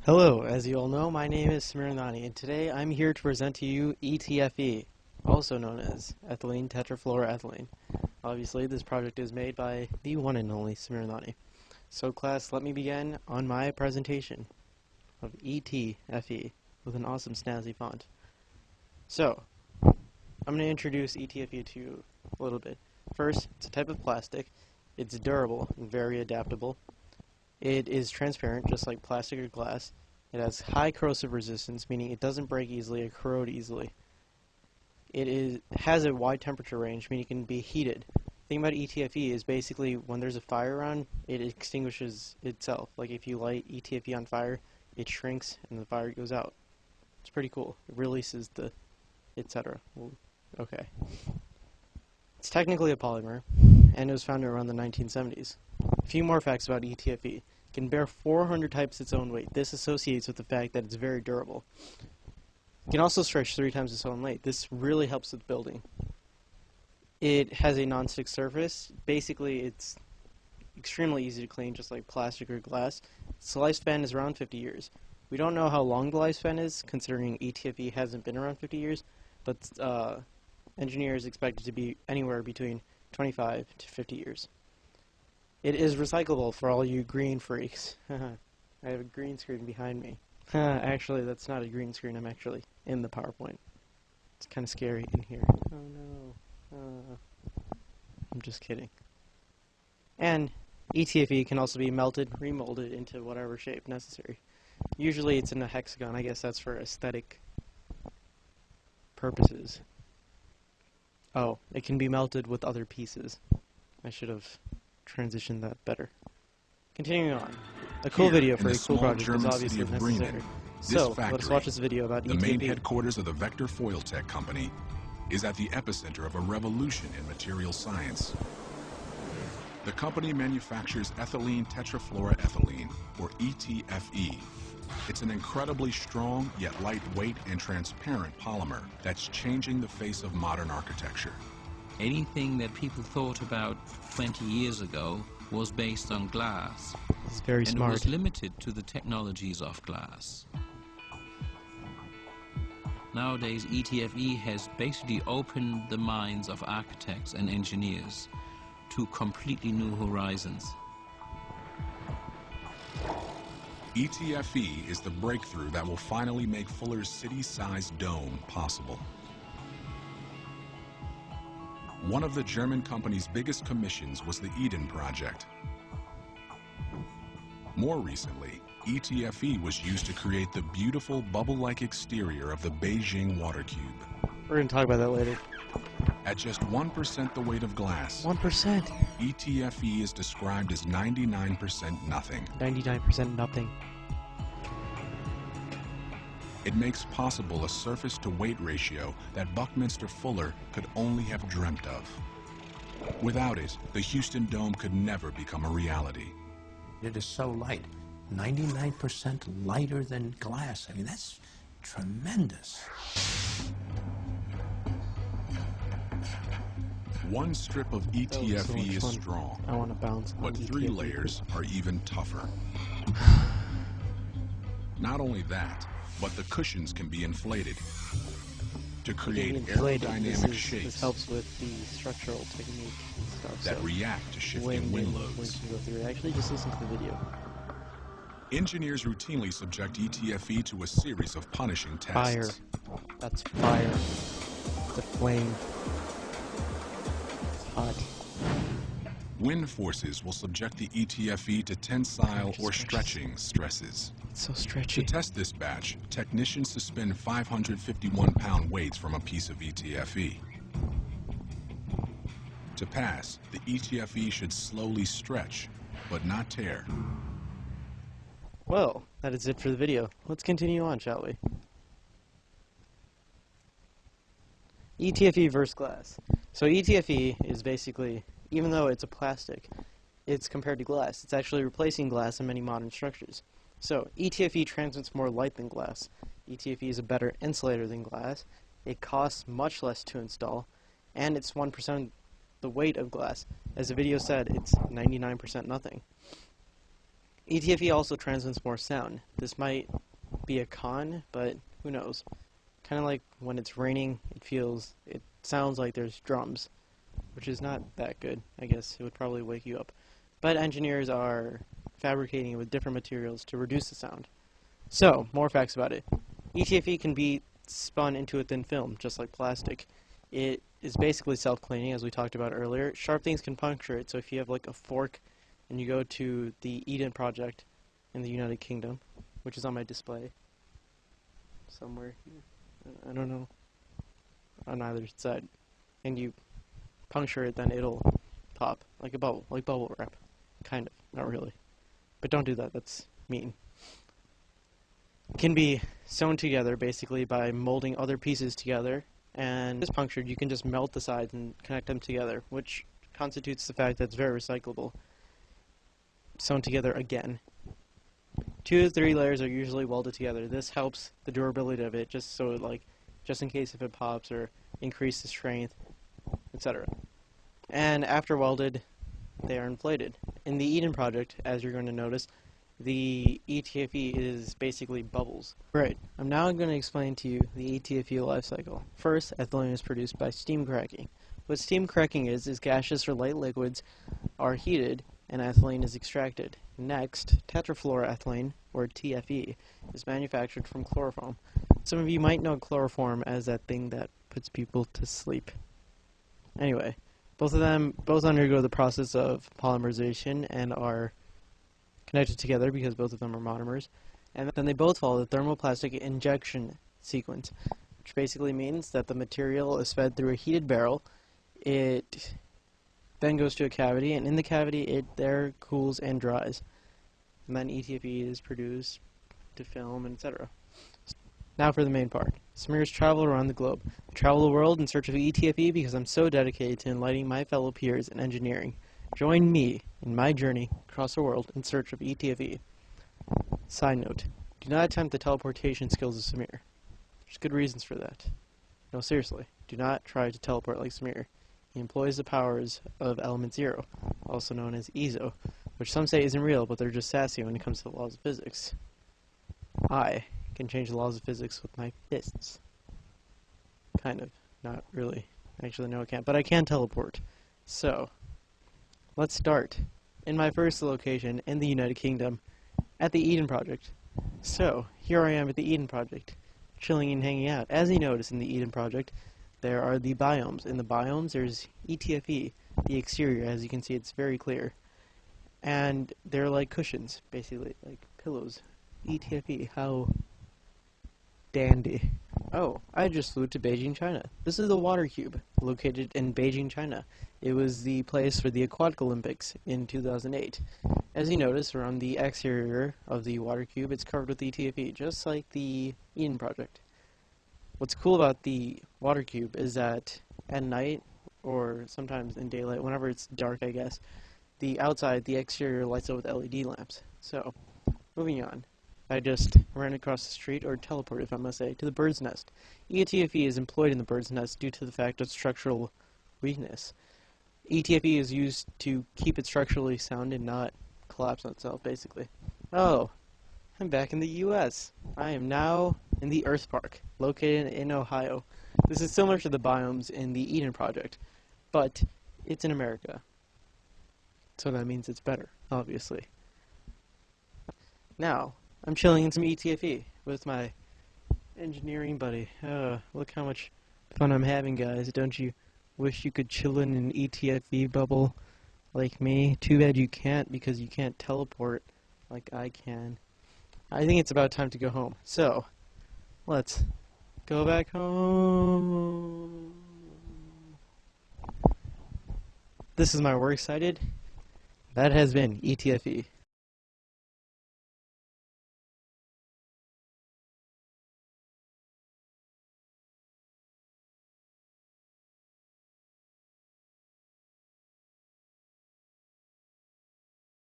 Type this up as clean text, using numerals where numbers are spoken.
Hello, as you all know, my name is Smirnani, and today I'm here to present to you ETFE, also known as ethylene tetrafluoroethylene. Obviously, this project is made by the one and only Smirnani. So class, let me begin on my presentation of ETFE with an awesome snazzy font. So, I'm going to introduce ETFE to you a little bit. First, it's a type of plastic. It's durable and very adaptable. It is transparent, just like plastic or glass. It has high corrosive resistance, meaning it doesn't break easily or corrode easily. It has a wide temperature range, meaning it can be heated. The thing about ETFE is basically when there's a fire around, it extinguishes itself. Like if you light ETFE on fire, it shrinks and the fire goes out. It's pretty cool. It releases the etc. Okay. It's technically a polymer, and it was founded around the 1970s. A few more facts about ETFE. It can bear 400 types its own weight. This associates with the fact that it's very durable. It can also stretch 3 times its own length. This really helps with building. It has a non-stick surface. Basically, it's extremely easy to clean, just like plastic or glass. Its lifespan is around 50 years. We don't know how long the lifespan is, considering ETFE hasn't been around 50 years, but engineers expect it to be anywhere between 25 to 50 years. It is recyclable for all you green freaks. I have a green screen behind me. Actually, that's not a green screen. I'm actually in the PowerPoint. It's kind of scary in here. Oh no. I'm just kidding. And ETFE can also be melted, remolded into whatever shape necessary. Usually it's in a hexagon. I guess that's for aesthetic purposes. Oh, it can be melted with other pieces. I should have transitioned that better. Continuing on. A cool video for a cool project is obviously necessary. So, let us watch this video about ETFE. The main headquarters of the Vector Foil Tech company is at the epicenter of a revolution in material science. The company manufactures ethylene tetrafluoroethylene, or ETFE. It's an incredibly strong, yet lightweight and transparent polymer that's changing the face of modern architecture. Anything that people thought about 20 years ago was based on glass. It's very smart. And it was limited to the technologies of glass. Nowadays, ETFE has basically opened the minds of architects and engineers to completely new horizons. ETFE is the breakthrough that will finally make Fuller's city-sized dome possible. One of the German company's biggest commissions was the Eden project. More recently, ETFE was used to create the beautiful bubble-like exterior of the Beijing water cube. We're going to talk about that later. At just 1% the weight of glass, 1%. ETFE is described as 99% nothing. 99% nothing. It makes possible a surface-to-weight ratio that Buckminster Fuller could only have dreamt of. Without it, the Houston Dome could never become a reality. It is so light, 99% lighter than glass. I mean, that's tremendous. One strip of ETFE is strong, I want to bounce on but 3 layers are even tougher. Not only that, but the cushions can be inflated to create aerodynamic shapes. This helps with the structural technique and stuff. That react to shifting wind loads. Actually, just listen to the video. Engineers routinely subject ETFE to a series of punishing tests. Fire. That's fire. It's a flame. It's hot. Wind forces will subject the ETFE to tensile or stretching stresses. It's so stretchy. To test this batch, technicians suspend 551-pound weights from a piece of ETFE. To pass, the ETFE should slowly stretch, but not tear. Well, that is it for the video. Let's continue on, shall we? ETFE versus glass. So ETFE is basically, even though it's a plastic, it's compared to glass. It's actually replacing glass in many modern structures. So ETFE transmits more light than glass. ETFE is a better insulator than glass. It costs much less to install, and it's 1% the weight of glass. As the video said, it's 99% nothing. ETFE also transmits more sound. This might be a con, but who knows? Kind of like when it's raining, it sounds like there's drums, which is not that good. I guess it would probably wake you up. But engineers are fabricating it with different materials to reduce the sound. So, more facts about it. ETFE can be spun into a thin film, just like plastic. It is basically self-cleaning, as we talked about earlier. Sharp things can puncture it, so if you have like a fork and you go to the Eden project in the United Kingdom, which is on my display somewhere here, I don't know, on either side, and you puncture it, then it'll pop like a bubble, like bubble wrap. Kind of, not really. But don't do that, that's mean. It can be sewn together basically by molding other pieces together, and if it's punctured, you can just melt the sides and connect them together, which constitutes the fact that it's very recyclable. Sewn together again. 2 to 3 layers are usually welded together. This helps the durability of it, just in case if it pops or increase the strength, etc. And after welded, they are inflated. In the Eden project, as you're going to notice, the ETFE is basically bubbles. Right, I'm now going to explain to you the ETFE life cycle. First, ethylene is produced by steam cracking. What steam cracking is gaseous or light liquids are heated and ethylene is extracted. Next, tetrafluoroethylene, or TFE, is manufactured from chloroform. Some of you might know chloroform as that thing that puts people to sleep. Anyway, both undergo the process of polymerization and are connected together because both of them are monomers. And then they both follow the thermoplastic injection sequence, which basically means that the material is fed through a heated barrel. It then goes to a cavity, and in the cavity it there cools and dries. And then ETFE is produced to film, etc. Now for the main part. Smears travel around the globe. I travel the world in search of ETFE because I'm so dedicated to enlightening my fellow peers in engineering. Join me in my journey across the world in search of ETFE. Side note, do not attempt the teleportation skills of Samir. There's good reasons for that. No, seriously, do not try to teleport like Samir. He employs the powers of Element Zero, also known as EZO, which some say isn't real, but they're just sassy when it comes to the laws of physics. I can change the laws of physics with my fists. Kind of. Not really. Actually, no, I can't. But I can teleport. So, let's start. In my first location, in the United Kingdom, at the Eden Project. So, here I am at the Eden Project, chilling and hanging out. As you notice in the Eden Project, there are the biomes. In the biomes, there's ETFE, the exterior. As you can see, it's very clear. And they're like cushions, basically, like pillows. ETFE, how dandy. Oh, I just flew to Beijing, China. This is the Water Cube, located in Beijing, China. It was the place for the Aquatic Olympics in 2008. As you notice, around the exterior of the Water Cube, it's covered with ETFE, just like the Eden Project. What's cool about the Water Cube is that at night, or sometimes in daylight, whenever it's dark, I guess, the exterior lights up with LED lamps. So, moving on. I just ran across the street, or teleported, if I must say, to the bird's nest. ETFE is employed in the bird's nest due to the fact of structural weakness. ETFE is used to keep it structurally sound and not collapse on itself, basically. Oh, I'm back in the U.S. I am now in the Earth Park, located in Ohio. This is similar to the biomes in the Eden Project, but it's in America. So that means it's better, obviously. Now, I'm chilling in some ETFE with my engineering buddy. Look how much fun I'm having, guys. Don't you wish you could chill in an ETFE bubble like me? Too bad you can't, because you can't teleport like I can. I think it's about time to go home. So, let's go back home. This is my works cited. That has been ETFE.